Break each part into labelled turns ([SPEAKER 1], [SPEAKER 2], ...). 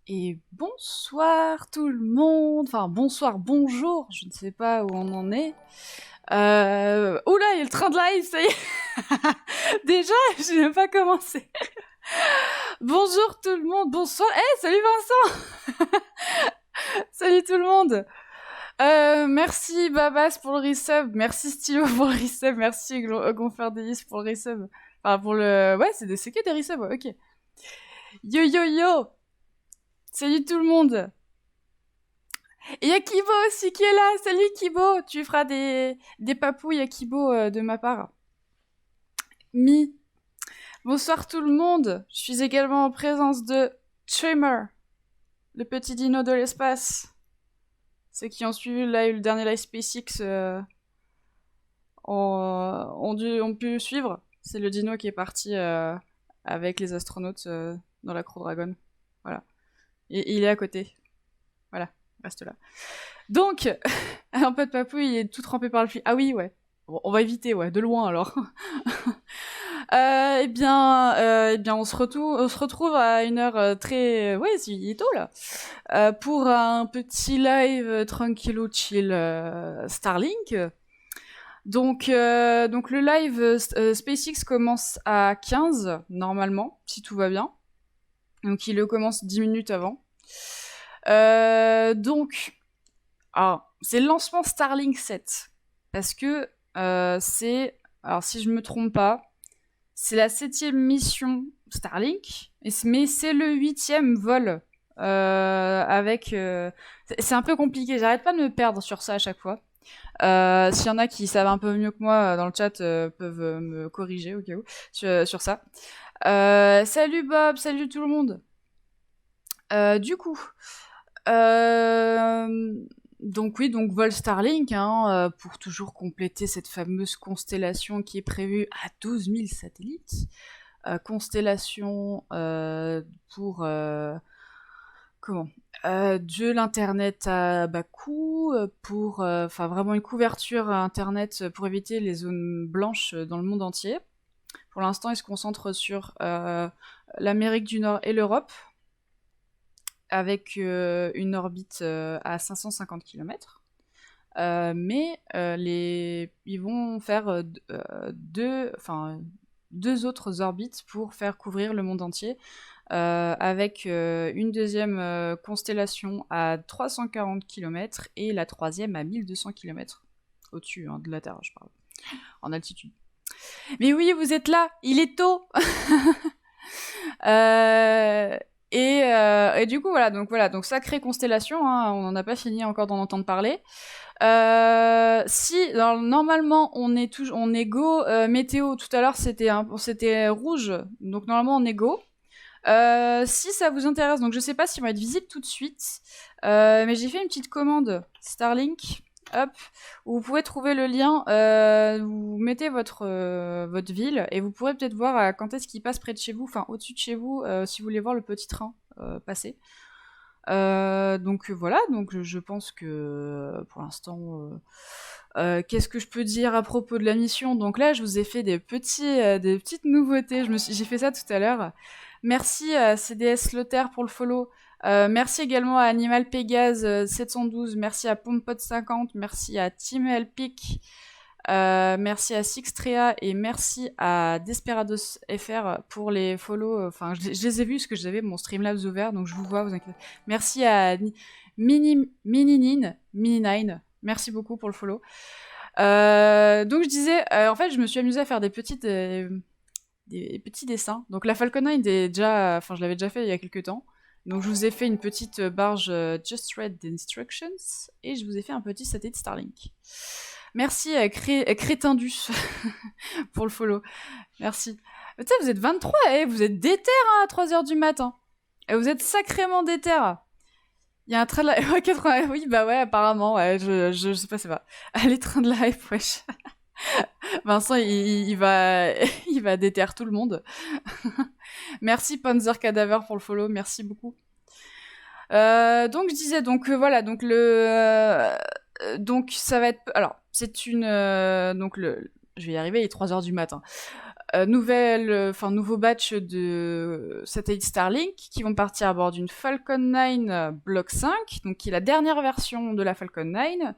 [SPEAKER 1] Et bonsoir tout le monde, enfin bonsoir, bonjour, je ne sais pas où on en est. Oula, il y a le train de live, ça y est. Déjà, j'ai même pas commencé. Bonjour tout le monde, bonsoir. Salut Vincent. Salut tout le monde. Merci Babas pour le resub, merci Stylo pour le resub, merci Gonferdélis pour le resub. Enfin pour le... Ouais, c'est que des resubs, ouais, ok. Yo yo yo. Salut tout le monde. Et il y a Kibo aussi qui est là. Salut Kibo, tu feras des papouilles à Kibo de ma part. Mi, bonsoir tout le monde. Je suis également en présence de Trimmer, le petit dino de l'espace. Ceux qui ont suivi le dernier live SpaceX ont pu le suivre. C'est le dino qui est parti avec les astronautes dans la Crew Dragon. Voilà. Et il est à côté. Voilà, reste là. Donc, un peu de papouille, il est tout trempé par le fil. Ah oui, ouais. Bon, on va éviter, ouais, de loin alors. Eh bien, on se retrouve à une heure très, ouais, il est tôt là, pour un petit live tranquillou chill Starlink. Donc le live SpaceX commence à 15 normalement, si tout va bien. Donc il le commence 10 minutes avant. Donc c'est le lancement Starlink 7. Parce que c'est... Alors, si je me trompe pas, c'est la 7e mission Starlink, mais c'est le 8e vol. C'est un peu compliqué, j'arrête pas de me perdre sur ça à chaque fois. S'il y en a qui savent un peu mieux que moi dans le chat, peuvent me corriger au cas où sur ça. Salut Bob, salut tout le monde. Du coup, euh, donc oui, donc vol Starlink, pour toujours compléter cette fameuse constellation qui est prévue à 12 000 satellites. Constellation pour comment de l'internet à bas coût, pour enfin vraiment une couverture internet pour éviter les zones blanches dans le monde entier. Pour l'instant, il se concentre sur l'Amérique du Nord et l'Europe, avec une orbite à 550 km. Mais ils vont faire deux autres orbites pour faire couvrir le monde entier, avec une deuxième constellation à 340 km et la troisième à 1200 km. Au-dessus de la Terre, je parle, en altitude. Mais oui, vous êtes là, il est tôt. Euh, et du coup, donc sacrée constellation, on n'en a pas fini encore d'en entendre parler. Normalement on est go météo. Tout à l'heure c'était rouge, donc normalement on est go. Si ça vous intéresse, donc je sais pas s'ils vont être visibles tout de suite, mais j'ai fait une petite commande Starlink, hop, où vous pouvez trouver le lien. Vous mettez votre ville et vous pourrez peut-être voir quand est-ce qu'il passe près de chez vous, enfin au-dessus de chez vous, si vous voulez voir le petit train passer. Donc voilà, donc je pense que pour l'instant, qu'est-ce que je peux dire à propos de la mission? Donc là, je vous ai fait des petites nouveautés. J'ai fait ça tout à l'heure. Merci à CDS Lothaire pour le follow. Merci également à Animal Pégase 712. Merci à Pompot50. Merci à Team Elpic. Merci à Sixtrea et merci à Desperados FR pour les follow. Enfin, je les ai vus parce que j'avais mon Streamlabs ouvert, donc je vous vois, vous inquiétez. Merci à Mini9. Merci beaucoup pour le follow. Donc je disais, en fait, je me suis amusée à faire des petits dessins. Donc la Falcon 9 je l'avais déjà fait il y a quelques temps. Donc je vous ai fait une petite barge Just Read the Instructions et je vous ai fait un petit satellite Starlink. Merci à Crétindus pour le follow. Merci. Tu sais, vous êtes 23, vous êtes déter à 3h du matin. Et vous êtes sacrément déter. Il y a un train de la... 80... Oui, bah ouais, apparemment, ouais, je sais pas, c'est pas. Allez, train de la hype, wesh. Vincent, il va, il va déter tout le monde. Merci Panzer Cadaver pour le follow, merci beaucoup. Donc je disais, voilà, donc ça va être... Alors, c'est une... je vais y arriver, il est 3h du matin. nouveau batch de satellites Starlink qui vont partir à bord d'une Falcon 9 Block 5, donc qui est la dernière version de la Falcon 9,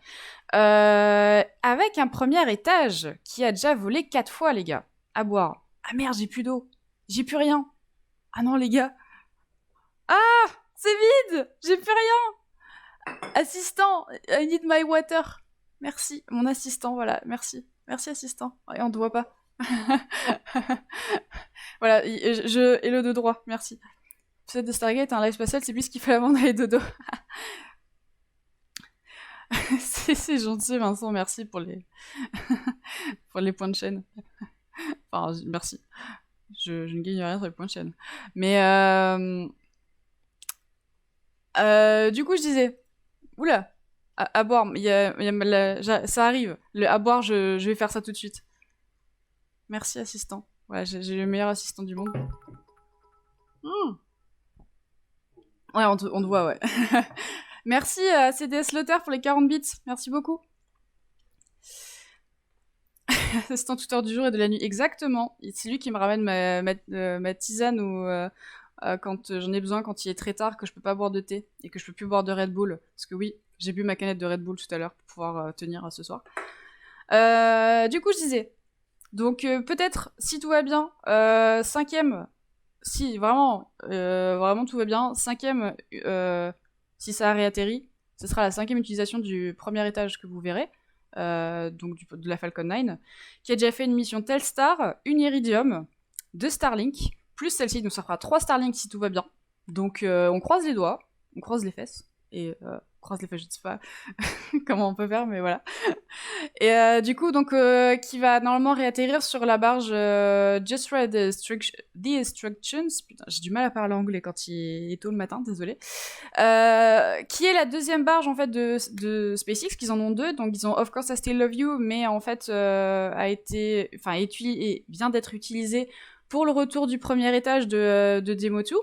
[SPEAKER 1] avec un premier étage qui a déjà volé 4 fois, les gars. À boire. Ah merde, j'ai plus d'eau. J'ai plus rien. Ah non, les gars. Ah, c'est vide. J'ai plus rien. Assistant, I need my water. Merci, mon assistant, voilà, merci. Merci, assistant. Et on te voit pas. Voilà, et le de droit, merci. L'épisode de Stargate, un live spatial, c'est plus ce qu'il fait avant d'aller dodo. c'est gentil, Vincent, merci pour les, pour les points de chaîne. Enfin, merci. Je ne gagne rien sur les points de chaîne. Mais, du coup, je disais, oula, à boire, ça arrive. À boire, je vais faire ça tout de suite. Merci, assistant. Ouais, j'ai le meilleur assistant du monde. Ouais, on te voit, ouais. Merci à CDS Lotter pour les 40 bits. Merci beaucoup. Assistant tuteur du jour et de la nuit. Exactement. C'est lui qui me ramène ma tisane quand j'en ai besoin, quand il est très tard, que je peux pas boire de thé et que je peux plus boire de Red Bull. Parce que oui, j'ai bu ma canette de Red Bull tout à l'heure pour pouvoir tenir ce soir. Du coup, je disais... Donc peut-être, si tout va bien, 5ème, si vraiment tout va bien, 5ème, si ça a réatterri, ce sera la 5ème utilisation du premier étage que vous verrez, donc de la Falcon 9, qui a déjà fait une mission Telstar, une Iridium, 2 Starlink, plus celle-ci, donc ça fera 3 Starlink si tout va bien. Donc on croise les doigts, on croise les fesses, et croise les fesses, je sais pas comment on peut faire, mais voilà. Et du coup, donc, qui va normalement réatterrir sur la barge Just Read the Instructions. Putain, j'ai du mal à parler anglais quand il est tôt le matin, désolé. Qui est la deuxième barge, en fait, de SpaceX, qu'ils en ont 2. Donc, ils ont Of Course I Still Love You, mais en fait, vient d'être utilisé pour le retour du premier étage de Demo 2.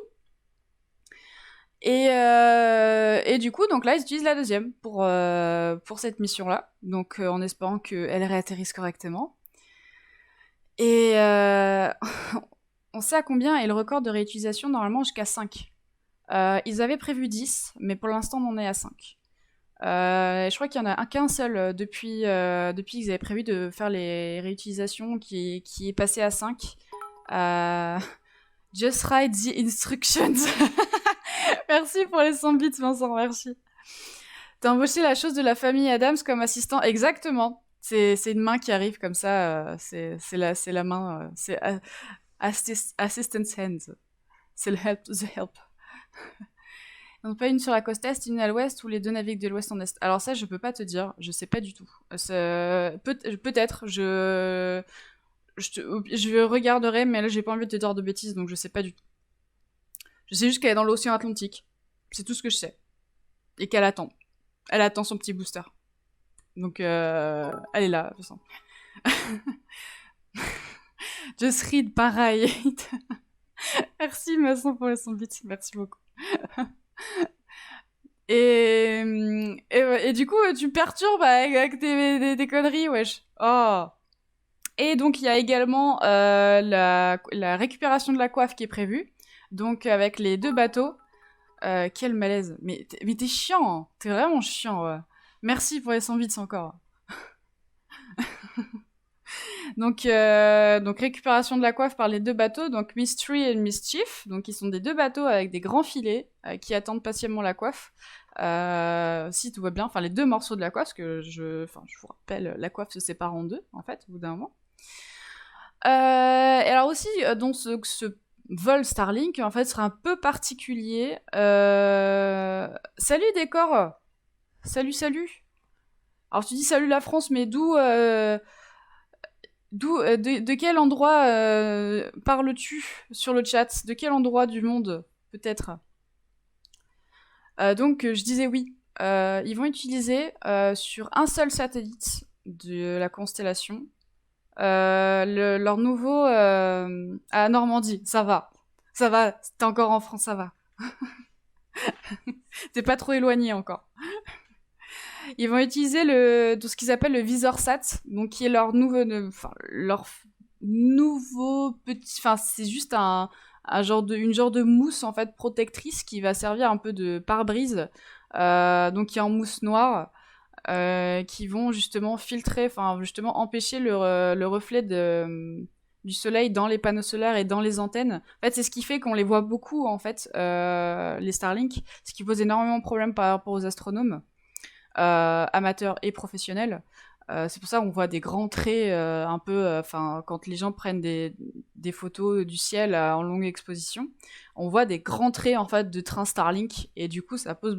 [SPEAKER 1] Et du coup, donc là, ils utilisent la deuxième pour cette mission-là. Donc, en espérant qu'elle réatterrisse correctement. Et on sait à combien est le record de réutilisation, normalement, jusqu'à 5. Ils avaient prévu 10, mais pour l'instant, on en est à 5. Je crois qu'il y en a qu'un seul depuis qu'ils avaient prévu de faire les réutilisations qui est passé à 5. Just write the instructions. Merci pour les 100 bits, Vincent, merci. T'as embauché la chose de la famille Adams comme assistant, exactement. C'est une main qui arrive comme ça, c'est la main, c'est assistant's hands. C'est le help, the help. Donc pas une sur la côte est, une à l'ouest, ou les 2 naviguent de l'ouest en est. Alors ça, je peux pas te dire, je sais pas du tout. Peut-être, je regarderai, mais là j'ai pas envie de te dire de bêtises, donc je sais pas du tout. Je sais juste qu'elle est dans l'océan Atlantique. C'est tout ce que je sais. Et qu'elle attend. Elle attend son petit booster. Donc, elle est là, de toute façon. Just read, pareil. Merci, Masson, pour les 100 bits. Merci beaucoup. Et du coup, tu me perturbes avec tes conneries, wesh. Oh. Et donc, il y a également la récupération de la coiffe qui est prévue. Donc, avec les 2 bateaux. Quel malaise. Mais t'es chiant. Hein. T'es vraiment chiant, ouais. Merci pour les 100 bits encore. donc, récupération de la coiffe par les 2 bateaux. Donc, Mystery et Mischief. Donc, ils sont des 2 bateaux avec des grands filets qui attendent patiemment la coiffe. Si tout va bien. Enfin, les 2 morceaux de la coiffe. Parce que je vous rappelle, la coiffe se sépare en 2, en fait, au bout d'un moment. Et alors aussi, donc, ce vol Starlink, en fait, sera un peu particulier. Salut, décor. Salut. Alors, tu dis salut la France, mais de quel endroit parles-tu sur le chat? De quel endroit du monde, peut-être? Donc, je disais oui. Ils vont utiliser sur un seul satellite de la constellation leur nouveau à Normandie. Ça va, t'es encore en France, ça va. T'es pas trop éloigné encore. Ils vont utiliser tout ce qu'ils appellent le VisorSat, donc qui est leur nouveau petit... Enfin, c'est juste une genre de mousse, en fait, protectrice qui va servir un peu de pare-brise. Donc, qui est en mousse noire. Qui vont justement filtrer, enfin justement empêcher le reflet du soleil dans les panneaux solaires et dans les antennes. En fait, c'est ce qui fait qu'on les voit beaucoup, en fait, les Starlink, ce qui pose énormément de problèmes par rapport aux astronomes, amateurs et professionnels. C'est pour ça qu'on voit des grands traits un peu, enfin, quand les gens prennent des photos du ciel en longue exposition, on voit des grands traits en fait de trains Starlink et du coup ça pose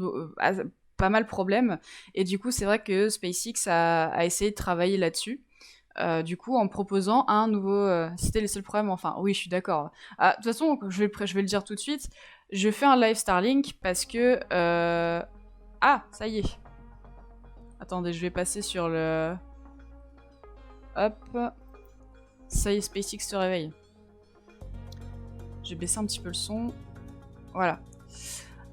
[SPEAKER 1] pas mal de problèmes. Et du coup, c'est vrai que SpaceX a essayé de travailler là-dessus. Du coup, en proposant un nouveau... c'était les seuls problèmes, enfin, oui, je suis d'accord. Ah, de toute façon, je vais le dire tout de suite, je fais un live Starlink parce que... Ah, ça y est. Attendez, je vais passer sur le... Hop. Ça y est, SpaceX se réveille. J'ai baissé un petit peu le son. Voilà.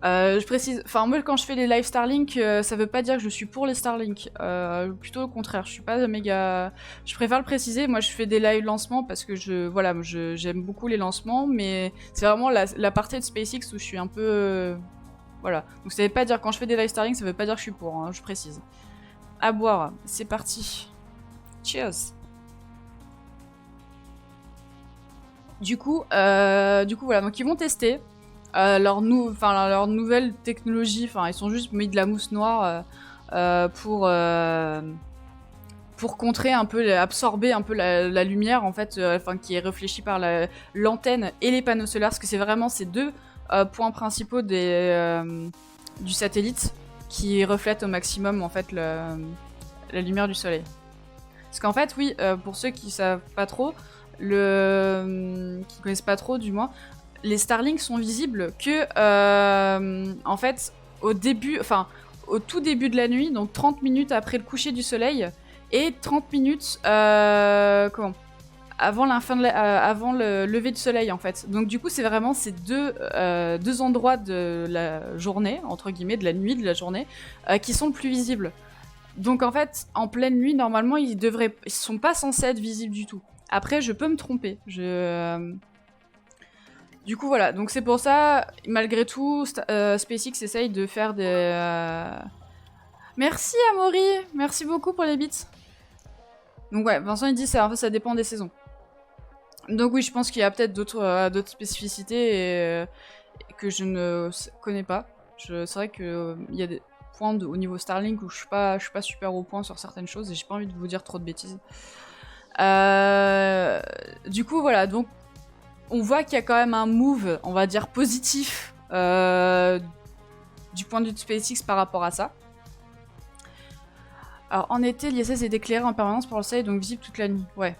[SPEAKER 1] Je précise, enfin moi quand je fais les live Starlink, ça veut pas dire que je suis pour les Starlink, plutôt au contraire, je suis pas méga... Je préfère le préciser, moi je fais des live lancements parce que j'aime beaucoup les lancements, mais c'est vraiment la partie de SpaceX où je suis un peu... voilà, donc ça veut pas dire, quand je fais des live Starlink, ça veut pas dire que je suis pour, hein, je précise. À boire, c'est parti. Cheers. Du coup, voilà, donc ils vont tester leur nouvelle technologie. Enfin, ils sont juste mis de la mousse noire pour contrer un peu, absorber un peu la lumière en fait, qui est réfléchie par l'antenne et les panneaux solaires, parce que c'est vraiment ces deux points principaux du satellite qui reflètent au maximum en fait la lumière du soleil. Parce qu'en fait, oui, pour ceux qui savent pas trop, qui connaissent pas trop du moins, les Starlink sont visibles que en fait au tout début de la nuit, donc 30 minutes après le coucher du soleil et 30 minutes avant avant le lever du soleil en fait. Donc du coup, c'est vraiment ces deux endroits de la journée, entre guillemets, de la nuit, de la journée, qui sont le plus visibles. Donc en fait, en pleine nuit, normalement, ils sont pas censés être visibles du tout. Après, je peux me tromper. Du coup, voilà. Donc c'est pour ça, malgré tout, SpaceX essaye de faire des... Merci Amaury, merci beaucoup pour les bits. Donc ouais, Vincent il dit ça dépend des saisons. Donc oui, je pense qu'il y a peut-être d'autres spécificités que je ne connais pas. C'est vrai qu'il y a des points au niveau Starlink où je suis pas super au point sur certaines choses et j'ai pas envie de vous dire trop de bêtises. Du coup, voilà, donc on voit qu'il y a quand même un move, on va dire, positif du point de vue de SpaceX par rapport à ça. Alors, en été, l'ISS est éclairé en permanence par le soleil, donc visible toute la nuit. Ouais.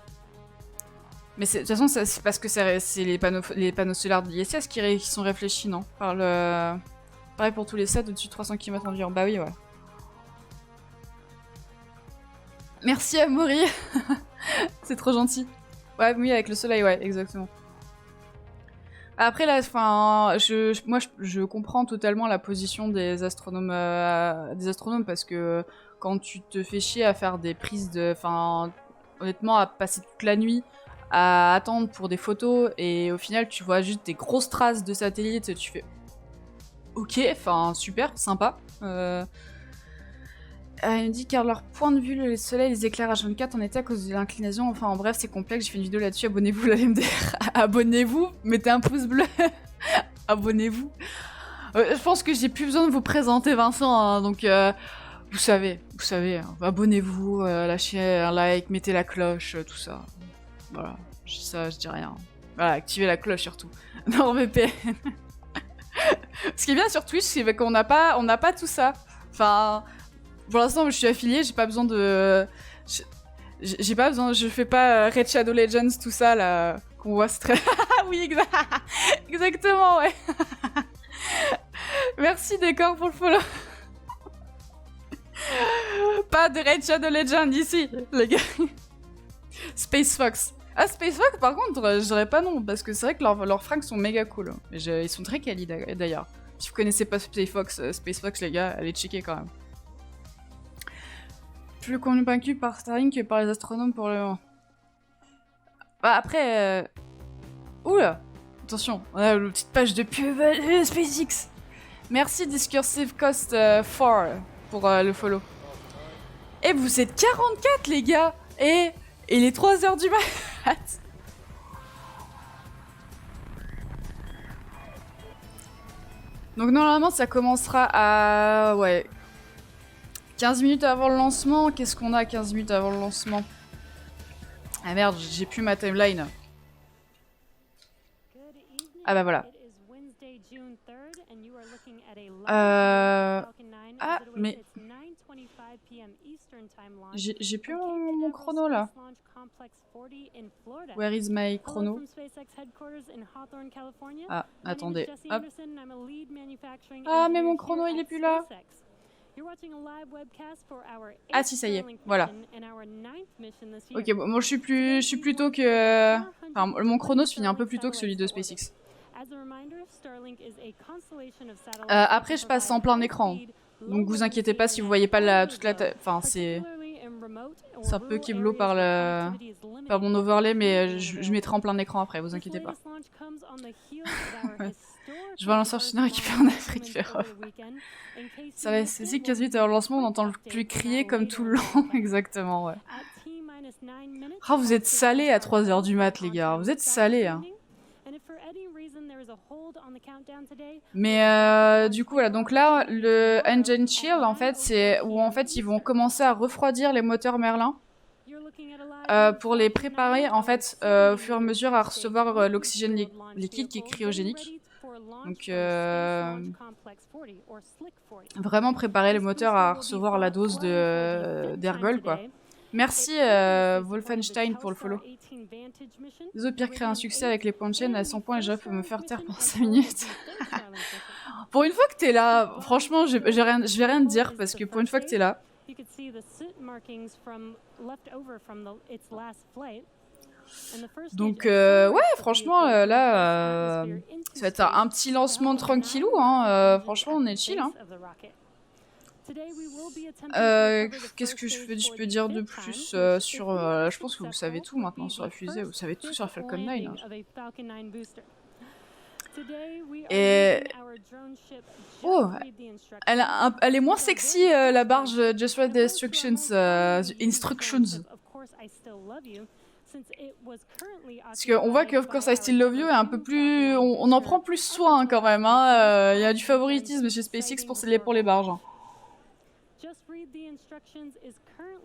[SPEAKER 1] Mais de toute façon, c'est parce que c'est les panneaux solaires de l'ISS qui sont réfléchis, non? Pareil pour tous les sets au-dessus de 300 km environ. Bah oui, ouais. Merci Amaury. C'est trop gentil. Ouais, oui, avec le soleil, ouais, exactement. Après, là, moi, je comprends totalement la position des astronomes parce que quand tu te fais chier à faire des prises de... Enfin, honnêtement, à passer toute la nuit à attendre pour des photos et au final, tu vois juste des grosses traces de satellites et tu fais... Ok, enfin, super, sympa. Il me dit car leur point de vue, le soleil les éclaire H24 en été à cause de l'inclinaison. Enfin, en bref, c'est complexe. J'ai fait une vidéo là-dessus. Abonnez-vous, la MDR. Abonnez-vous, mettez un pouce bleu. Abonnez-vous. Je pense que j'ai plus besoin de vous présenter Vincent. Hein, donc, vous savez. Hein, abonnez-vous, lâchez un like, mettez la cloche, tout ça. Voilà. Je dis rien. Voilà, activez la cloche surtout. NordVPN. Ce qui est bien sur Twitch, c'est qu'on n'a pas tout ça. Enfin. Pour l'instant, je suis affiliée, j'ai pas besoin de... J'ai pas besoin... Je fais pas Red Shadow Legends, tout ça, là, qu'on voit, c'est très... Oui, exactement, ouais. Merci, Décor, pour le follow. Pas de Red Shadow Legends ici, les gars. Space Fox. Ah, Space Fox, par contre, je dirais pas non, parce que c'est vrai que leurs fringues sont méga cool. Ils sont très quali, d'ailleurs. Si vous connaissez pas Space Fox, les gars, allez checker quand même. Plus convaincu par Starlink que par les astronomes pour le moment. Bah, après... Oula! Attention, on a une petite page de pub SpaceX. Merci Discursive Cost 4 pour le follow. Et vous êtes 44 les gars. Et il est 3h du mat. Donc normalement ça commencera à... Ouais. 15 minutes avant le lancement. Qu'est-ce qu'on a 15 minutes avant le lancement? Ah merde, j'ai plus ma timeline. Ah bah voilà. Ah, mais... J'ai plus mon chrono là. Where is my chrono? Ah, attendez. Hop. Ah, mais mon chrono il est plus là. Ah si, ça y est. Voilà. Ok, bon, moi je suis plutôt que... Enfin, mon chrono se finit un peu plus tôt que celui de SpaceX. Après, je passe en plein écran. Donc vous inquiétez pas si vous voyez pas toute la... Enfin, c'est un peu keblo par mon overlay, mais je mettrai en plein écran après, vous inquiétez pas. Je vois un lanceur chinois récupéré en Afrique féroce. Ça va, c'est si 15 minutes avant le lancement, on n'entend plus crier comme tout le long. Exactement, ouais. Ah, vous êtes salés à 3h du mat, les gars. Vous êtes salés, hein. Mais du coup, voilà. Donc là, le engine chill, en fait, c'est où en fait ils vont commencer à refroidir les moteurs Merlin pour les préparer, en fait, au fur et à mesure à recevoir l'oxygène liquide qui est cryogénique. Donc vraiment préparer les moteurs à recevoir la dose d'ergol, quoi. Merci Wolfenstein pour le follow. Les autres pires créent un succès avec les points de chaîne à 100 points et je peux me faire taire pendant 5 minutes. Pour une fois que t'es là, franchement, je vais rien te dire parce que pour une fois que t'es là. Donc ouais, franchement, là, ça va être un petit lancement tranquillou, hein. Franchement, on est chill, hein. Qu'est-ce que je peux dire de plus sur... je pense que vous savez tout maintenant sur la fusée, vous savez tout sur la Falcon 9. Hein. Et... Oh, elle est moins sexy, la barge Just Read the Instructions. Parce qu'on voit que Of Course I Still Love You est un peu plus... On en prend plus soin quand même. Hein. Y a du favoritisme chez SpaceX pour les barges.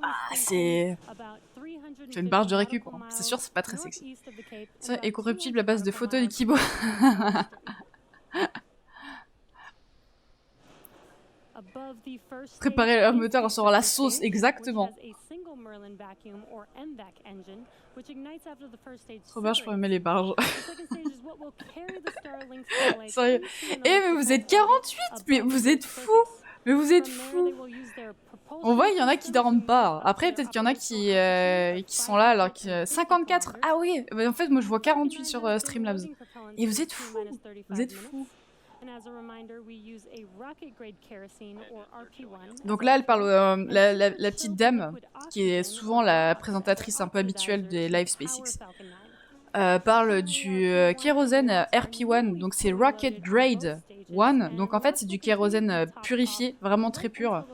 [SPEAKER 1] Ah, c'est une barge de récup, quoi. C'est sûr, c'est pas très sexy. Ça, est corruptible à base de photos d'Ikibo. Préparer leur moteur sur la sauce, exactement. Trop bien, je pourrais aimer les barges. Sérieux. Eh, mais vous êtes 48, mais vous êtes fous. Mais vous êtes fous. On voit, il y en a qui dorment pas. Après, peut-être qu'il y en a qui sont là alors que 54. Ah oui. En fait, moi je vois 48 sur Streamlabs. Et vous êtes fous. Vous êtes fous. Donc là, elle parle la petite dame qui est souvent la présentatrice un peu habituelle des live SpaceX. Parle du kérosène RP1, donc c'est Rocket Grade 1. Donc en fait, c'est du kérosène purifié, vraiment très pur,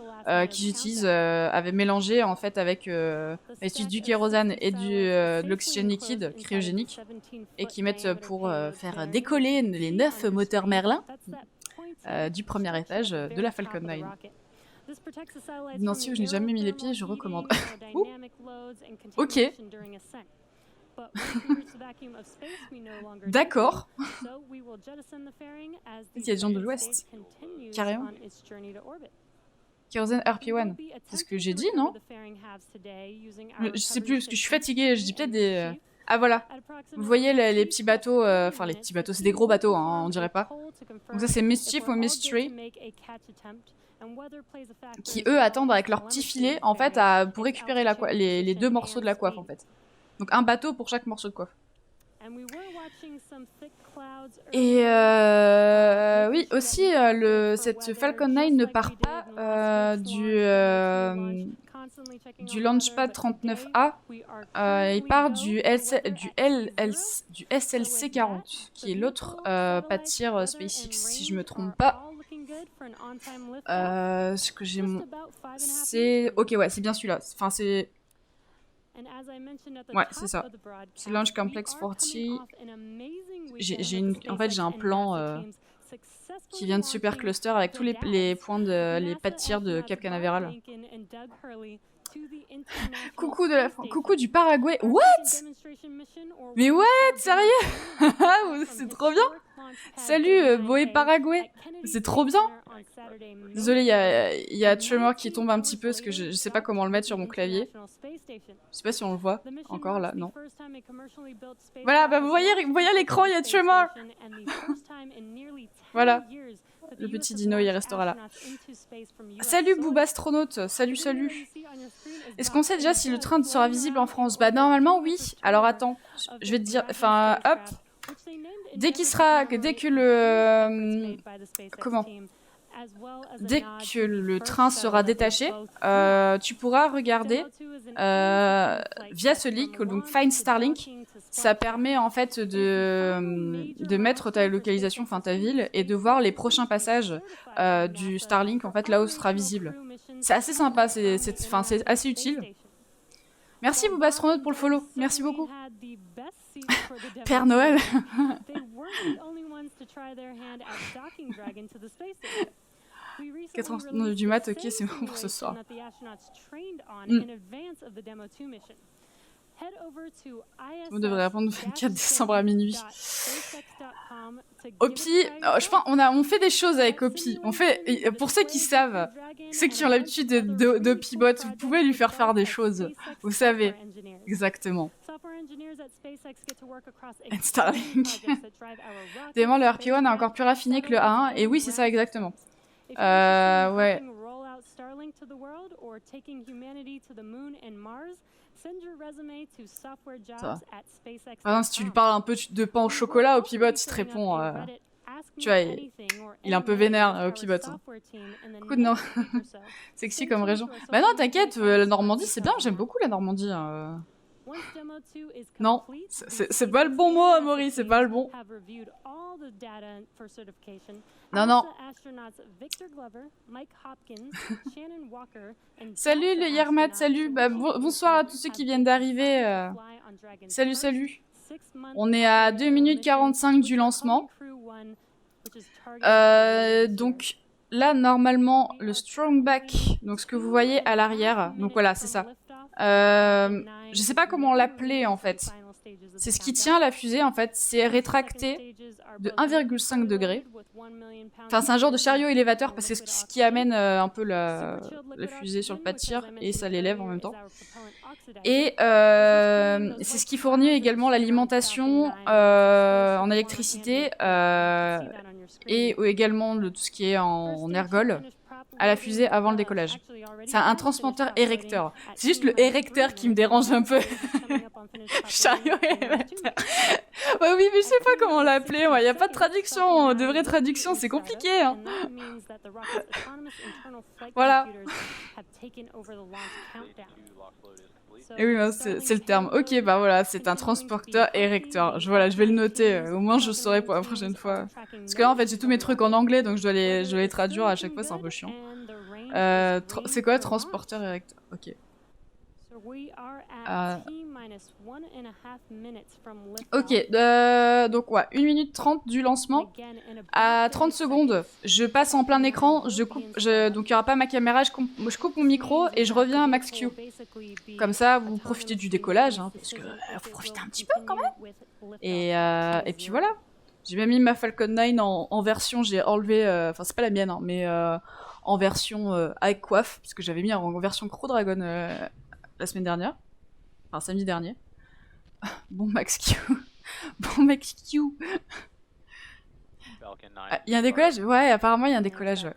[SPEAKER 1] qu'ils utilisent, avait mélangé en fait avec du kérosène et de l'oxygène liquide cryogénique, et qui mettent pour faire décoller les 9 moteurs Merlin du premier étage de la Falcon 9. Nancy, où je n'ai jamais mis les pieds, je recommande. Ok. D'accord. Il y a des gens de l'Ouest. Carrément. Kérosène RP1. C'est ce que j'ai dit, non? Je sais plus, parce que je suis fatiguée. Je dis peut-être des... Ah voilà. Vous voyez les petits bateaux... Enfin, les petits bateaux, c'est des gros bateaux, hein, on dirait pas. Donc ça, c'est Mischief ou Mystery. Qui, eux, attendent avec leur petit filet, en fait, pour récupérer les 2 morceaux de la coiffe, en fait. Donc un bateau pour chaque morceau de coiffe. Et oui, aussi, cette Falcon 9 ne part pas du Launchpad 39A, il part du SLC 40, qui est l'autre pas de tir SpaceX, si je me trompe pas. Ce que j'ai c'est ok, ouais, c'est bien celui-là. Enfin, c'est ouais, c'est ça. C'est Launch Complex 40. En fait, j'ai un plan qui vient de Super Cluster avec tous les points les pas de tir de Cap Canaveral. Coucou du Paraguay. What? Mais what? Sérieux? C'est trop bien. Salut, Boé Paraguay. C'est trop bien. Désolé, il y a Tremor qui tombe un petit peu parce que je sais pas comment le mettre sur mon clavier. Je sais pas si on le voit encore là, non. Voilà, bah vous voyez à l'écran, il y a Tremor. Voilà. Le petit dino, il restera là. Salut Booba Astronaute, salut. Est-ce qu'on sait déjà si le train sera visible en France? Bah normalement oui. Alors attends, je vais te dire, enfin hop. Dès que le train sera détaché, tu pourras regarder via ce link, donc Find Starlink. Ça permet en fait de mettre ta localisation, enfin ta ville, et de voir les prochains passages du Starlink, en fait là où ce sera visible. C'est assez sympa, c'est assez utile. Merci Booba Astronaute pour le follow, merci beaucoup. Père Noël. 4h du mat, ok, c'est bon pour ce soir. On devrait répondre le 24 décembre à minuit. Opi, je pense on fait des choses avec Opi. Pour ceux qui savent, ceux qui ont l'habitude de Pibot, vous pouvez lui faire des choses. Vous savez. Exactement. Et Starlink. Évidemment, le RP1 est encore plus raffiné que le A1. Et oui, c'est ça exactement. Ouais. Ça. Par exemple, si tu lui parles un peu de pain au chocolat au Pibot, il te répond. Tu vois, il est un peu vénère au Pibot. Coup de non. Sexy comme région. Bah non, t'inquiète, la Normandie, c'est bien, j'aime beaucoup la Normandie. Non, c'est pas le bon mot, Amaury, c'est pas le bon. Non. Salut le Yermat, salut. Bah, bonsoir à tous ceux qui viennent d'arriver. Salut. On est à 2 minutes 45 du lancement. Donc là, normalement, le strong back, donc ce que vous voyez à l'arrière, donc voilà, c'est ça. Je sais pas comment l'appeler en fait. C'est ce qui tient la fusée en fait, c'est rétracté de 1,5 degré. Enfin, c'est un genre de chariot élévateur parce que c'est ce qui amène un peu la fusée sur le pas de tir et ça l'élève en même temps. Et c'est ce qui fournit également l'alimentation en électricité et également tout ce qui est en ergol à la fusée avant le décollage. C'est un transporteur érecteur. C'est juste le érecteur qui me dérange un peu. Chariot électeur. Ouais, oui, mais je sais pas comment l'appeler. Il n'y a pas de traduction, de vraie traduction, c'est compliqué. Hein. Voilà. Et oui, c'est le terme. Ok, bah voilà, c'est un transporteur érecteur. Je vais le noter. Au moins, je saurai pour la prochaine fois. Parce que là, en fait, j'ai tous mes trucs en anglais, donc je dois les traduire à chaque fois, c'est un peu chiant. C'est quoi, transporteur érecteur? Ok. Ok, donc ouais, 1 minute 30 du lancement. À 30 secondes, je passe en plein écran, donc il n'y aura pas ma caméra, je coupe mon micro et je reviens à Max Q. Comme ça, vous profitez du décollage, hein, parce que faut profiter un petit peu quand même. Et puis voilà. J'ai même mis ma Falcon 9 en version, j'ai enlevé, enfin c'est pas la mienne, hein, mais en version avec coiffe, parce que j'avais mis en version Crew Dragon la semaine dernière. Enfin, samedi dernier. Bon Max Q. Bon Max Q. Il y a un décollage? Ouais, apparemment il y a un décollage, ouais.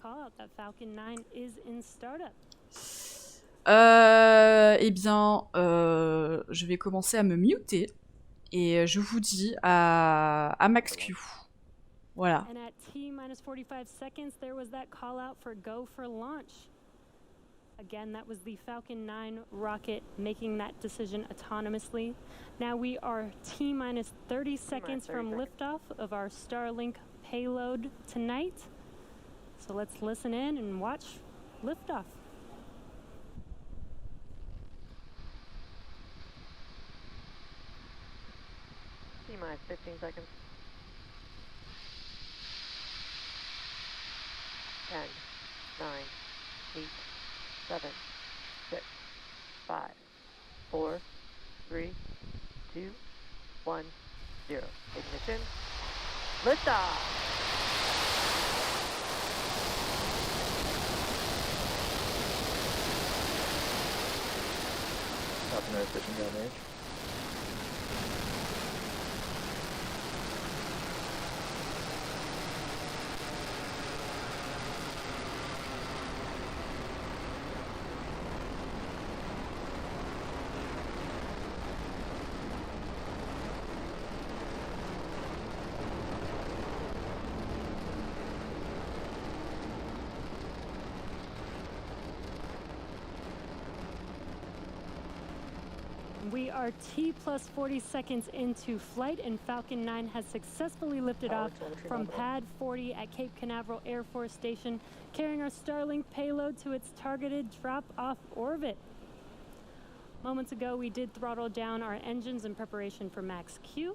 [SPEAKER 1] Eh bien, je vais commencer à me muter. Et je vous dis à Max Q. Voilà.
[SPEAKER 2] And at T-45 seconds, there was that call out for go for launch. Again, that was the Falcon 9 rocket making that decision autonomously. Now we are T-minus 30 seconds from liftoff of our Starlink payload tonight. So let's listen in and watch liftoff.
[SPEAKER 3] T-minus 15 seconds. 10, 9, 8, 7, 6, 5, 4, 3, 2, 1, 0. Ignition. Liftoff!
[SPEAKER 4] Falcon 9 fishing down range.
[SPEAKER 2] We are T plus 40 seconds into flight, and Falcon 9 has successfully lifted off from Pad 40 at Cape Canaveral Air Force Station, carrying our Starlink payload to its targeted drop-off orbit. Moments ago, we did throttle down our engines in preparation for Max Q,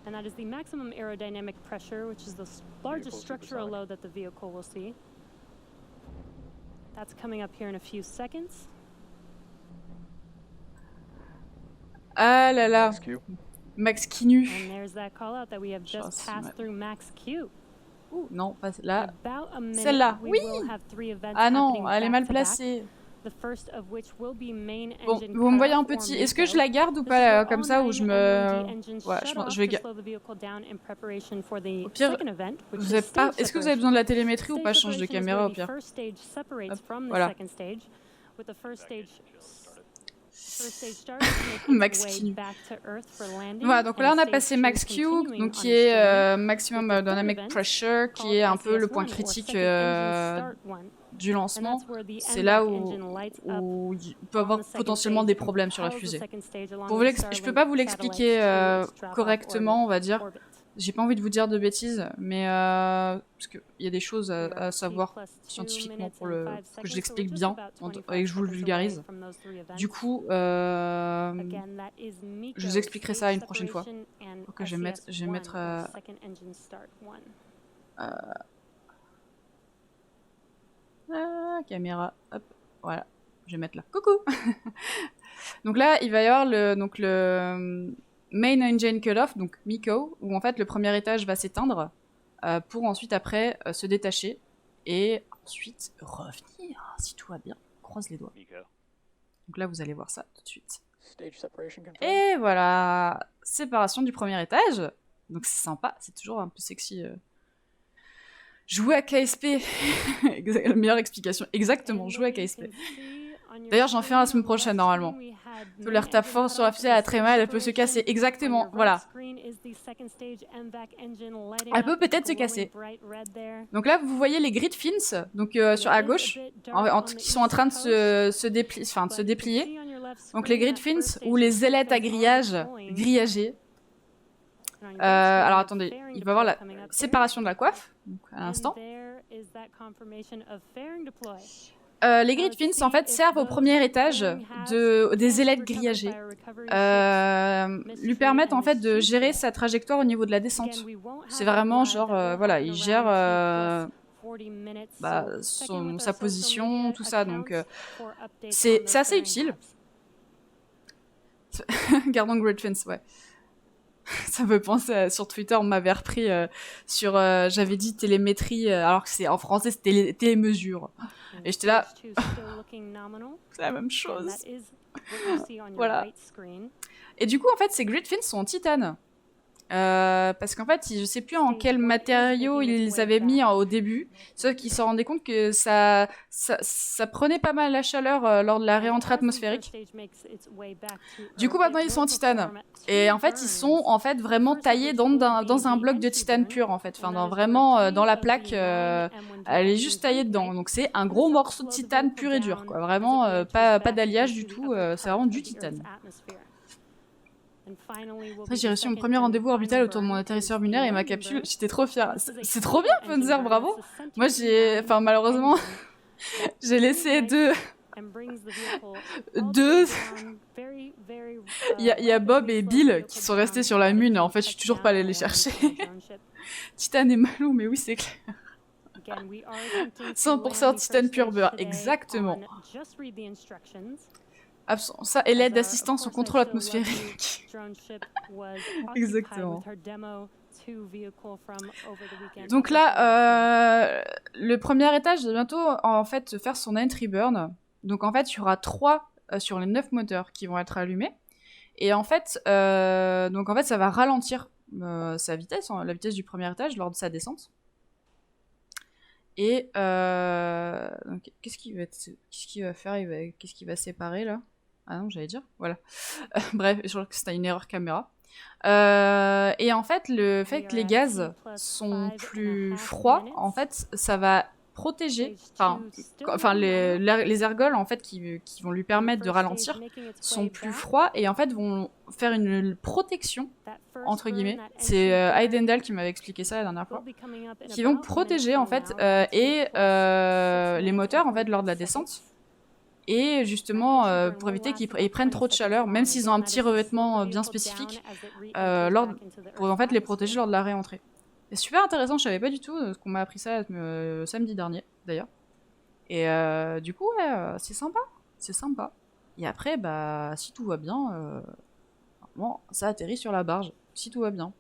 [SPEAKER 2] and that is the maximum aerodynamic pressure, which is the largest structural load that the vehicle will see. That's coming up here in a few seconds.
[SPEAKER 1] Ah là là,
[SPEAKER 4] Max Q.
[SPEAKER 1] Max qui nu.
[SPEAKER 2] And there's that call out that we have just passed through Max Q.
[SPEAKER 1] Ouh, non, pas là.
[SPEAKER 2] About a minute,
[SPEAKER 1] Celle-là,
[SPEAKER 2] we
[SPEAKER 1] oui.
[SPEAKER 2] will have 3 events
[SPEAKER 1] Ah non,
[SPEAKER 2] happening
[SPEAKER 1] elle est mal
[SPEAKER 2] back to back.
[SPEAKER 1] placée.
[SPEAKER 2] The first of which will be main
[SPEAKER 1] Bon,
[SPEAKER 2] engine
[SPEAKER 1] vous me voyez en
[SPEAKER 2] cutoff or
[SPEAKER 1] petit. Est-ce que je
[SPEAKER 2] MECO.
[SPEAKER 1] la garde ou
[SPEAKER 2] This is
[SPEAKER 1] pas
[SPEAKER 2] where
[SPEAKER 1] comme
[SPEAKER 2] all
[SPEAKER 1] ça ou
[SPEAKER 2] 9
[SPEAKER 1] je me...
[SPEAKER 2] NMD engines
[SPEAKER 1] Ouais,
[SPEAKER 2] shut
[SPEAKER 1] je
[SPEAKER 2] off
[SPEAKER 1] vais
[SPEAKER 2] to
[SPEAKER 1] garder.
[SPEAKER 2] slow the vehicle down in preparation for the
[SPEAKER 1] Au pire,
[SPEAKER 2] second event, which
[SPEAKER 1] vous
[SPEAKER 2] is
[SPEAKER 1] avez pas...
[SPEAKER 2] stage
[SPEAKER 1] Est-ce que vous avez besoin de la télémétrie ou
[SPEAKER 2] Stage
[SPEAKER 1] pas? Je change de
[SPEAKER 2] separation is
[SPEAKER 1] caméra
[SPEAKER 2] where
[SPEAKER 1] au
[SPEAKER 2] the
[SPEAKER 1] pire.
[SPEAKER 2] first stage separates
[SPEAKER 1] Hop,
[SPEAKER 2] from the
[SPEAKER 1] voilà.
[SPEAKER 2] second stage, with the first stage started to make
[SPEAKER 1] Max
[SPEAKER 2] its
[SPEAKER 1] Q.
[SPEAKER 2] way back to Earth for landing,
[SPEAKER 1] Voilà, donc là
[SPEAKER 2] and
[SPEAKER 1] on a
[SPEAKER 2] stage
[SPEAKER 1] passé
[SPEAKER 2] 2
[SPEAKER 1] Max
[SPEAKER 2] is
[SPEAKER 1] Q,
[SPEAKER 2] continuing
[SPEAKER 1] donc
[SPEAKER 2] on
[SPEAKER 1] qui
[SPEAKER 2] its
[SPEAKER 1] est
[SPEAKER 2] journey,
[SPEAKER 1] maximum
[SPEAKER 2] with the third
[SPEAKER 1] dynamic
[SPEAKER 2] event
[SPEAKER 1] pressure, qui
[SPEAKER 2] called
[SPEAKER 1] est un peu le
[SPEAKER 2] SES1
[SPEAKER 1] point
[SPEAKER 2] or
[SPEAKER 1] critique
[SPEAKER 2] second engine start one.
[SPEAKER 1] du
[SPEAKER 2] And
[SPEAKER 1] lancement.
[SPEAKER 2] that's where the
[SPEAKER 1] C'est là
[SPEAKER 2] MVAC
[SPEAKER 1] où
[SPEAKER 2] engine lights up
[SPEAKER 1] il peut y
[SPEAKER 2] on
[SPEAKER 1] avoir
[SPEAKER 2] the second
[SPEAKER 1] potentiellement
[SPEAKER 2] stage
[SPEAKER 1] des
[SPEAKER 2] and
[SPEAKER 1] problèmes sur la
[SPEAKER 2] propels the
[SPEAKER 1] fusée.
[SPEAKER 2] second stage along
[SPEAKER 1] Pour vous
[SPEAKER 2] the
[SPEAKER 1] je peux
[SPEAKER 2] Starlink
[SPEAKER 1] pas vous
[SPEAKER 2] satellites
[SPEAKER 1] l'expliquer
[SPEAKER 2] to its drop-off
[SPEAKER 1] correctement, on va dire.
[SPEAKER 2] orbit.
[SPEAKER 1] J'ai pas envie de vous dire de bêtises, mais parce qu'il y a des choses à savoir scientifiquement pour que je l'explique bien et que je vous le vulgarise. Du coup, je vous expliquerai ça une prochaine fois. Ok, je vais mettre caméra, hop, voilà, je vais mettre là. Coucou. Donc là, il va y avoir le Main Engine Cutoff, donc MECO, où en fait le premier étage va s'éteindre pour ensuite après se détacher et ensuite revenir, si tout va bien. Croise les doigts. Donc là, vous allez voir ça tout de suite. Et voilà, séparation du premier étage. Donc c'est sympa, c'est toujours un peu sexy. Jouer à KSP, la meilleure explication. Exactement, jouer à KSP. D'ailleurs, j'en fais un la semaine prochaine, normalement. Tout l'air tape fort sur la fusée, elle a très mal, elle peut se casser. Exactement, voilà. Elle peut peut-être se casser. Donc là, vous voyez les grid fins, donc à gauche, qui sont en train de se déplier. Donc les grid fins, ou les ailettes à grillage, grillagées. Alors attendez, il va y avoir la séparation de la coiffe, donc à l'instant. Les grid fins en fait servent au premier étage des ailettes grillagées, lui permettent en fait de gérer sa trajectoire au niveau de la descente. C'est vraiment genre voilà, il gère sa position, tout ça, donc c'est assez utile. Gardons grid fins, ouais. Ça me fait penser sur Twitter, on m'avait repris sur j'avais dit télémétrie alors que c'est en français c'était télémesure. Et j'étais là c'est la même chose. Voilà. Et du coup en fait ces grid fins sont en titane. Parce qu'en fait, je sais plus en quel matériau ils avaient mis au début, sauf qu'ils se rendaient compte que ça prenait pas mal la chaleur lors de la réentrée atmosphérique. Du coup, maintenant, ils sont en titane. Et en fait, ils sont en fait vraiment taillés dans un bloc de titane pur, en fait. Enfin, vraiment, dans la plaque, elle est juste taillée dedans. Donc, c'est un gros morceau de titane pur et dur, quoi. Vraiment, pas d'alliage du tout, c'est vraiment du titane. Après, j'ai reçu mon premier rendez-vous orbital autour de mon atterrisseur lunaire et ma capsule, j'étais trop fière. C'est trop bien, Funzer, bravo. Moi, malheureusement, j'ai laissé deux. Il y a Bob et Bill qui sont restés sur la Lune. En fait, je suis toujours pas allée les chercher. Titane et Malou, mais oui, c'est clair. 100% titane pur beurre, exactement. Ça et l'aide d'assistance au contrôle atmosphérique. Exactement. Donc là, le premier étage va bientôt en fait faire son entry burn. Donc en fait, il y aura 3 sur les 9 moteurs qui vont être allumés. Et en fait, ça va ralentir sa vitesse, la vitesse du premier étage lors de sa descente. Et donc, qu'est-ce qu'il va faire qu'est-ce qu'il va séparer là? Ah non, j'allais dire, voilà. Bref, je crois que c'était une erreur caméra. Et en fait, le fait que les gaz sont plus froids, en fait, ça va protéger, les ergols en fait qui vont lui permettre de ralentir sont plus froids et en fait vont faire une protection entre guillemets. C'est Heidendal qui m'avait expliqué ça la dernière fois, qui vont protéger en fait les moteurs en fait lors de la descente. Et justement, pour éviter qu'ils prennent trop de chaleur, même s'ils ont un petit revêtement bien spécifique, pour en fait les protéger lors de la réentrée. C'est super intéressant, je savais pas du tout, parce qu'on m'a appris ça samedi dernier, d'ailleurs. Et du coup, ouais, c'est sympa. Et après, si tout va bien, bon, ça atterrit sur la barge, si tout va bien.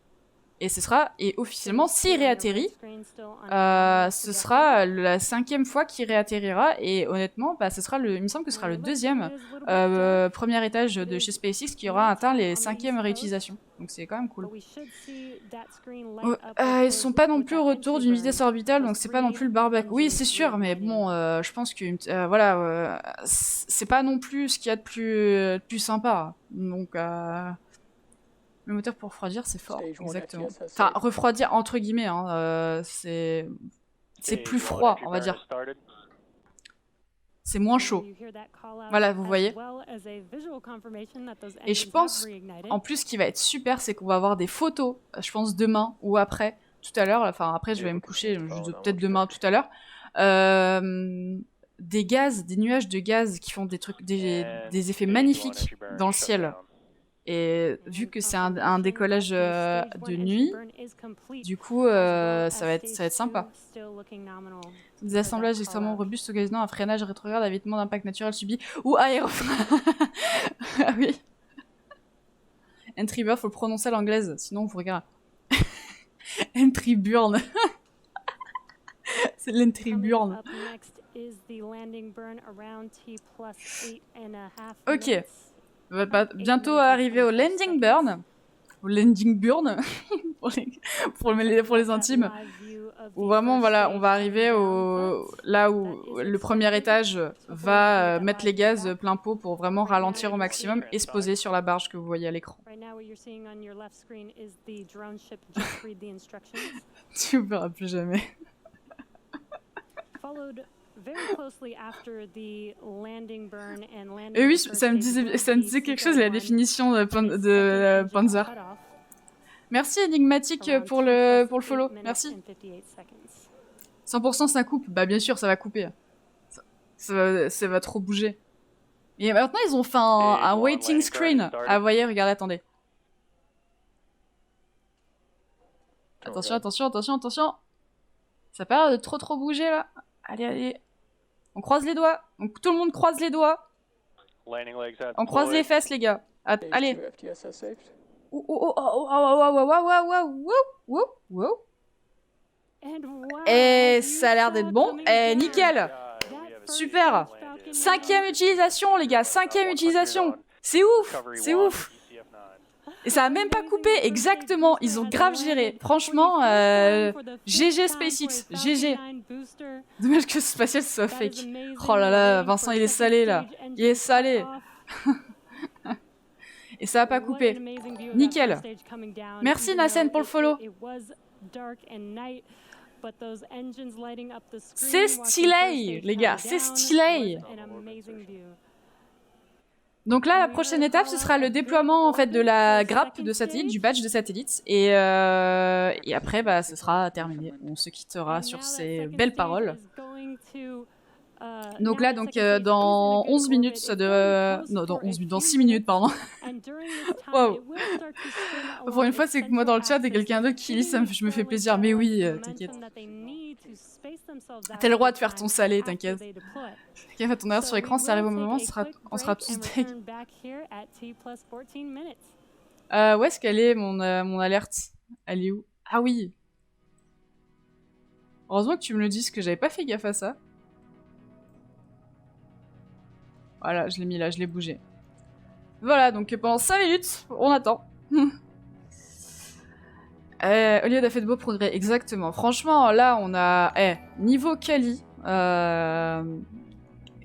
[SPEAKER 1] Et officiellement, s'il réatterrit, ce sera la 5e fois qu'il réatterrira. Et honnêtement, il me semble que ce sera le 2e premier étage de chez SpaceX qui aura atteint les 5e réutilisations. Donc c'est quand même cool. Ils sont pas non plus au retour d'une vitesse orbitale, donc c'est pas non plus le barbecue. Oui, c'est sûr, mais bon, je pense que c'est pas non plus ce qu'il y a de plus sympa. Donc le moteur pour refroidir, c'est fort, exactement. Enfin, refroidir entre guillemets, hein, c'est plus froid, on va dire. C'est moins chaud. Voilà, vous voyez. Et je pense, en plus, ce qui va être super, c'est qu'on va avoir des photos, je pense demain ou après, tout à l'heure, enfin après je vais me coucher, peut-être demain, tout à l'heure, des nuages de gaz qui font des effets magnifiques dans le ciel. Et vu que c'est un décollage de nuit, du coup, ça va être sympa. Des assemblages extrêmement robustes occasionnant un freinage rétrograde à évitement d'impact naturel subi ou aérofrein. Ah oui. Entry burn, faut le prononcer à l'anglaise, sinon on vous regarde. Entry burn. C'est l'entry burn. Ok. On va bientôt arriver au landing burn. Au landing burn. pour les intimes. Où vraiment, voilà, on va arriver là où le premier étage va mettre les gaz plein pot pour vraiment ralentir au maximum et se poser sur la barge que vous voyez à l'écran. Tu ne verras plus jamais. Et oui, ça me disait quelque chose, la définition de Panzer. Merci Enigmatique pour le follow, merci. 100% ça coupe, bah bien sûr ça va couper. Ça va trop bouger. Et maintenant ils ont fait un waiting screen. Ah voyez, regardez, attendez. Attention. Ça a pas l'air de trop bouger là. Allez. On croise les doigts. Donc tout le monde croise les doigts. On croise les fesses les gars. Allez. Et ça a l'air d'être bon. Et nickel. Super. 5e utilisation les gars. 5e utilisation. C'est ouf. Et ça a même pas coupé, exactement. Ils ont grave géré. Franchement, GG SpaceX, GG. Dommage que ce spatial soit fake. Oh là là, Vincent, il est salé là. Il est salé. Et ça a pas coupé. Nickel. Merci Nassen pour le follow. C'est stylé, les gars, c'est stylé. Donc là, la prochaine étape, ce sera le déploiement en fait de la grappe de satellite, du badge de satellite, et après, bah, ce sera terminé. On se quittera sur ces belles paroles. Donc là, dans 11 minutes non, dans 6 minutes, pardon. Wow. Pour une fois, c'est que moi, dans le chat, et quelqu'un d'autre qui lit, je me fais plaisir. Mais oui, t'inquiète. T'as le droit de faire ton salé, t'inquiète. T'inquiète, ton erreur sur l'écran, ça arrive au moment, on sera tous deg. Où est-ce qu'elle est, mon alerte? Elle est où? Ah oui. Heureusement que tu me le dises, que j'avais pas fait gaffe à ça. Voilà, je l'ai mis là, je l'ai bougé. Voilà, donc pendant 5 minutes, on attend. Olivier a fait de beaux progrès, exactement. Franchement, là, on a... niveau Kali,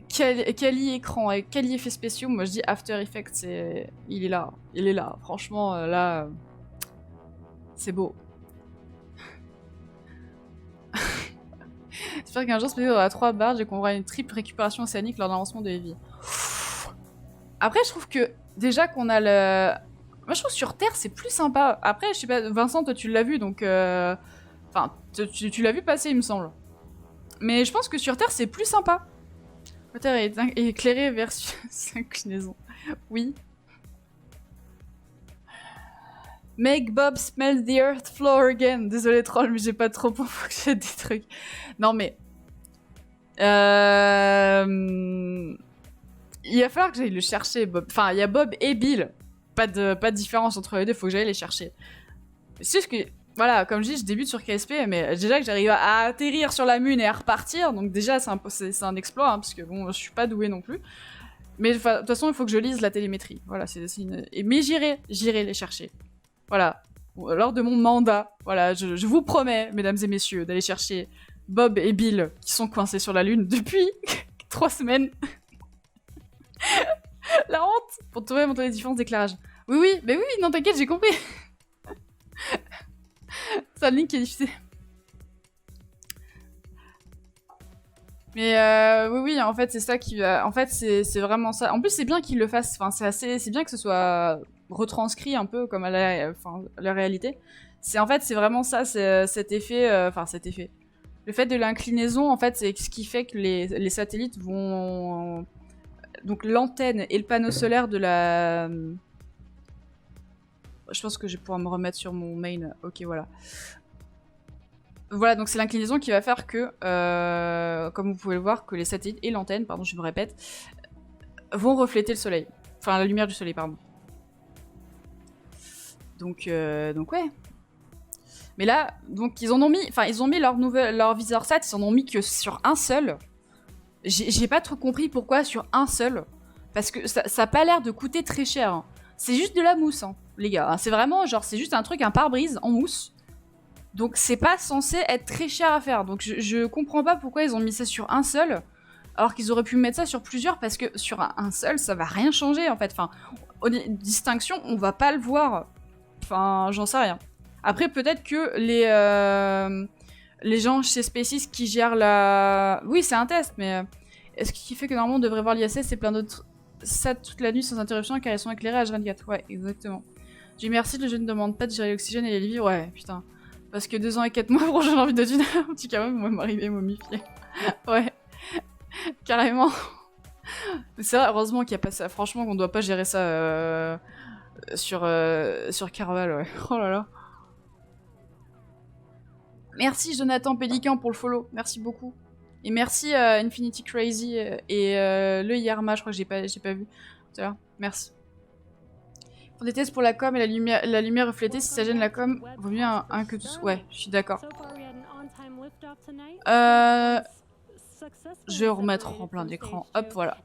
[SPEAKER 1] Kali écran et Kali effets spéciaux, moi je dis After Effects, il est là. Franchement, là, c'est beau. J'espère qu'un jour, ce aura 3 barres et qu'on aura une triple récupération océanique lors d'un lancement de Heavy. Après, je trouve que déjà qu'on a le... Moi, je trouve que sur Terre, c'est plus sympa. Après, je sais pas, Vincent, toi, tu l'as vu, donc... Enfin, tu l'as vu passer, il me semble. Mais je pense que sur Terre, c'est plus sympa. La Terre est éclairée versus inclinaison. Oui. Make Bob smell the earth floor again. Désolé, troll, mais j'ai pas trop pour que j'ai des trucs. Non, mais... Il va falloir que j'aille le chercher, Bob. Enfin, il y a Bob et Bill. Pas de différence entre les deux, faut que j'aille les chercher. C'est juste que, voilà, comme je dis, je débute sur KSP, mais déjà que j'arrive à atterrir sur la Lune et à repartir, donc déjà c'est un exploit, hein, parce que bon, je suis pas douée non plus. Mais de toute façon, il faut que je lise la télémétrie. Voilà, mais j'irai les chercher. Voilà. Lors de mon mandat, voilà, je vous promets, mesdames et messieurs, d'aller chercher Bob et Bill, qui sont coincés sur la Lune depuis 3 semaines. La honte pour trouver montrer les différences d'éclairage. Oui, non, t'inquiète, j'ai compris. C'est un link qui est diffusé. Mais oui, en fait, c'est ça qui va... En fait, c'est vraiment ça. En plus, c'est bien qu'ils le fassent. Enfin, c'est bien que ce soit retranscrit un peu comme à la réalité. En fait, c'est vraiment ça, cet effet... cet effet. Le fait de l'inclinaison, en fait, c'est ce qui fait que les satellites vont... Donc l'antenne et le panneau solaire de la... Je pense que je vais pouvoir me remettre sur mon main. Ok, voilà. Voilà, donc c'est l'inclinaison qui va faire que, comme vous pouvez le voir, que les satellites et l'antenne, pardon, je me répète, vont refléter le soleil. Enfin, la lumière du soleil, pardon. Donc ouais. Mais là, donc ils ont mis leur viseur sat, ils en ont mis que sur un seul. J'ai pas trop compris pourquoi sur un seul. Parce que ça a pas l'air de coûter très cher. Hein. C'est juste de la mousse, hein, les gars. C'est vraiment, genre, c'est juste un truc, un pare-brise en mousse. Donc c'est pas censé être très cher à faire. Donc je comprends pas pourquoi ils ont mis ça sur un seul. Alors qu'ils auraient pu mettre ça sur plusieurs. Parce que sur un seul, ça va rien changer, en fait. Enfin, distinction, on va pas le voir. Enfin, j'en sais rien. Après, peut-être que les gens chez SpaceX qui gèrent la... Oui, c'est un test, mais... Est-ce qui fait que normalement on devrait voir l'ISS et plein d'autres sats toute la nuit sans interruption car ils sont éclairés à H24. Ouais, exactement. J'ai merci, le jeu ne demande pas de gérer l'oxygène et les vivres. Ouais, putain. Parce que 2 ans et 4 mois, franchement, j'ai envie de d'une un petit carré, moi m'arriver momifié. Ouais. Carrément. Mais c'est vrai, heureusement qu'il n'y a pas ça. Franchement, qu'on doit pas gérer ça sur Carval, ouais. Oh là là. Merci Jonathan Pélican pour le follow. Merci beaucoup. Et merci Infinity Crazy et le Yarma, je crois que j'ai pas vu tout à l'heure. Merci. Pour des tests pour la com et la lumière reflétée, si ça gêne la com, vaut mieux un que tous. Ouais, je suis d'accord. Je vais remettre en plein d'écran. Hop, voilà.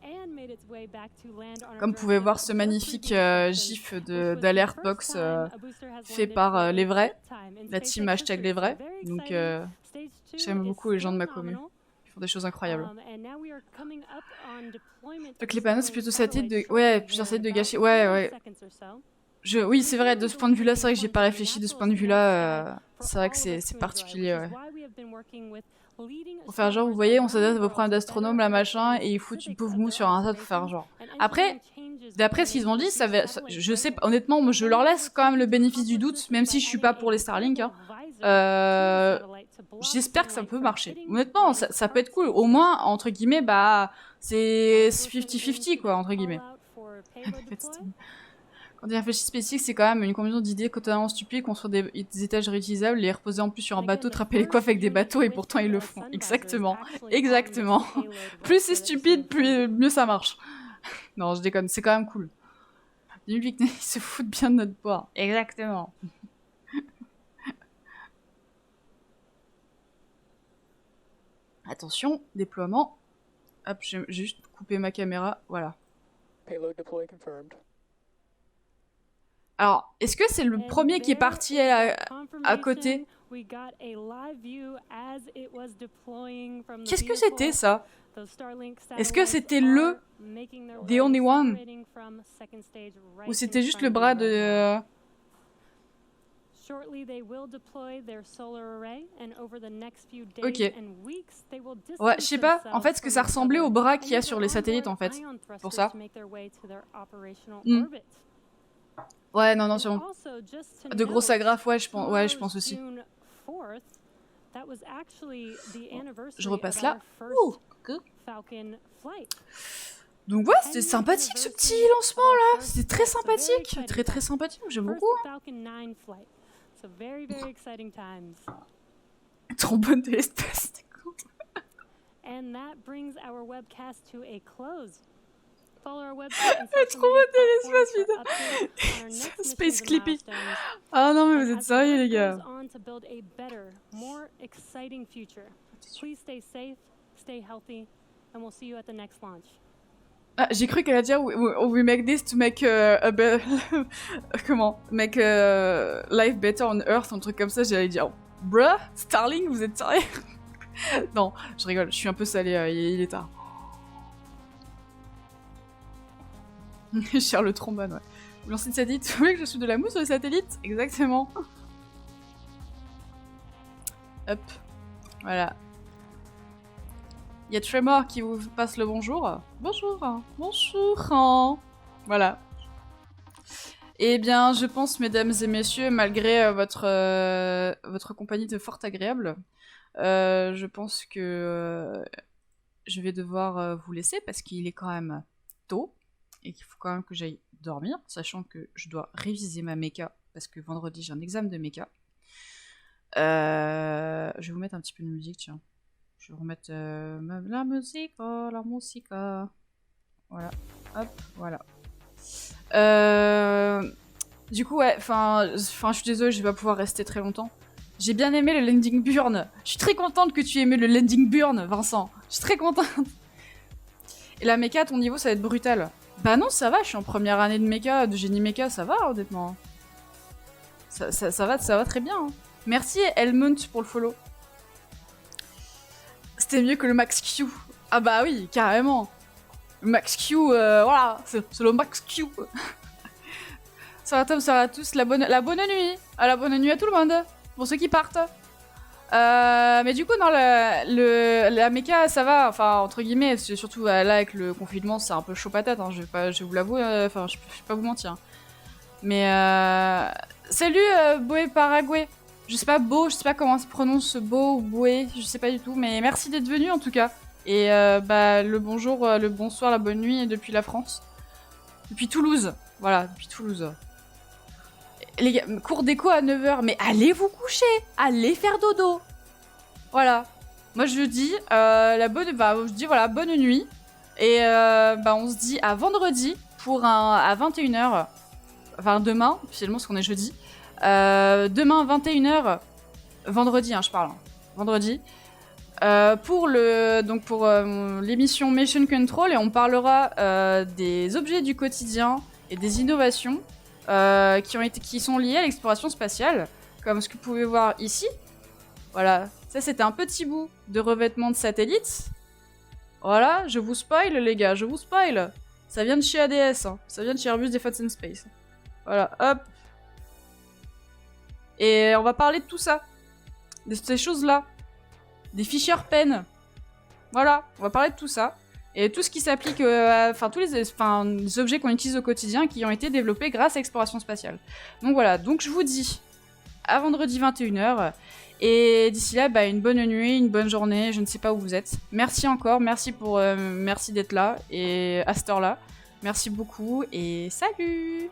[SPEAKER 1] Comme vous pouvez voir ce magnifique gif d'alert box fait par les vrais, la team hashtag les vrais. Donc j'aime beaucoup les gens de ma commune. Ils font des choses incroyables. Donc les panneaux c'est plutôt satellite de... Ouais, plusieurs satellites de gâchis. Ouais. Oui, c'est vrai, de ce point de vue-là, c'est vrai que j'ai pas réfléchi de ce point de vue-là. C'est vrai que c'est particulier, ouais. Pour faire genre, vous voyez, on s'adresse à vos problèmes d'astronome, là, machin, et ils foutent une pauvre mou sur un tas pour faire genre. Après, d'après ce qu'ils ont dit, je sais, honnêtement, moi, je leur laisse quand même le bénéfice du doute, même si je suis pas pour les Starlink. Hein. J'espère que ça peut marcher. Honnêtement, ça peut être cool. Au moins, entre guillemets, bah, c'est 50-50, quoi, entre guillemets. Quand il réfléchit spécifique, c'est quand même une combinaison d'idées totalement stupides, construire des étages réutilisables, les reposer en plus sur un bateau, trapper les coiffes avec des bateaux, et pourtant ils le font. Exactement. Plus c'est stupide, mieux ça marche. Non, je déconne, c'est quand même cool. Les Picnic, ils se foutent bien de notre poids. Exactement. Attention, déploiement. Hop, j'ai juste coupé ma caméra, voilà.
[SPEAKER 4] Payload deploy confirmed.
[SPEAKER 1] Alors, est-ce que c'est le premier qui est parti à côté? Qu'est-ce que c'était ça? Est-ce que c'était le The Only One? Ou c'était juste le bras de... Ok. Ouais, je sais pas. En fait, ce que ça ressemblait au bras qu'il y a sur les satellites, en fait. Pour ça. Ouais, non, c'est bon. De gros agrafes, ouais, je pense aussi. Je repasse là. Donc ouais, c'était sympathique ce petit lancement là. C'était très sympathique. Très sympathique, j'aime beaucoup. Trombone de l'espace, c'était cool. Le trombone de l'espace, putain. Space Clippy. Ah non, mais vous êtes sérieux, les gars. Ah, j'ai cru qu'elle allait dire we make this to make make life better on Earth, un truc comme ça. J'allais dire bruh, Starlink, vous êtes sérieux? Non, je rigole, je suis un peu salée, il est tard. Cher le trombone, ouais. Vous lancez une satellite, vous voulez que je suis de la mousse sur les satellites? Exactement. Hop, voilà. Il y a Tremor qui vous passe le bonjour. Bonjour. Voilà. Eh bien, je pense, mesdames et messieurs, malgré votre compagnie de fort agréable, je pense que je vais devoir vous laisser parce qu'il est quand même tôt et qu'il faut quand même que j'aille dormir, sachant que je dois réviser ma méca parce que vendredi j'ai un examen de méca. Je vais vous mettre un petit peu de musique, tiens. Je vais remettre la musique. Voilà. Hop, voilà. Du coup, ouais, enfin, je suis désolée, je vais pas pouvoir rester très longtemps. J'ai bien aimé le landing burn. Je suis très contente que tu aies aimé le landing burn, Vincent. Je suis très contente. Et la méca, à ton niveau, ça va être brutal. Bah non, ça va, je suis en première année de méca, de génie méca, ça va, honnêtement. Ça va très bien. Hein. Merci, Helmut, pour le follow. C'était mieux que le Max Q. Ah bah oui, carrément. Le Max Q, voilà, c'est le Max Q. Ça va Tom, ça va tous, la bonne nuit. La bonne nuit à tout le monde, pour ceux qui partent. Mais du coup, non, la méca, ça va, enfin, entre guillemets, surtout là, avec le confinement, c'est un peu chaud patate, hein, je vais vous l'avouer, enfin, je vais pas vous mentir. Mais, salut, Boé Paraguay. Je sais pas comment se prononce Beau ou Boé, je sais pas du tout, mais merci d'être venu en tout cas. Et bah, le bonjour, le bonsoir, la bonne nuit depuis la France. Depuis Toulouse, voilà, depuis Toulouse. Les gars, cours d'écho à 9h, mais allez vous coucher, allez faire dodo. Voilà. Moi je dis, je dis voilà, bonne nuit. Et on se dit à vendredi à 21h. Enfin demain, finalement, parce qu'on est jeudi. Demain 21h, vendredi, hein, je parle. Vendredi. pour l'émission Mission Control, et on parlera des objets du quotidien et des innovations qui sont liées à l'exploration spatiale, comme ce que vous pouvez voir ici. Voilà, ça c'était un petit bout de revêtement de satellite. Voilà, je vous spoil les gars, je vous spoil. Ça vient de chez ADS, hein. Ça vient de chez Airbus Defence and Space. Voilà, hop. Et on va parler de tout ça, de ces choses-là. Des fichiers pen. Voilà, on va parler de tout ça. Et tout ce qui s'applique, tous les objets qu'on utilise au quotidien qui ont été développés grâce à l'exploration spatiale. Donc voilà, donc je vous dis à vendredi 21h. Et d'ici là, une bonne nuit, une bonne journée, je ne sais pas où vous êtes. Merci encore, merci d'être là et à cette heure-là. Merci beaucoup et salut!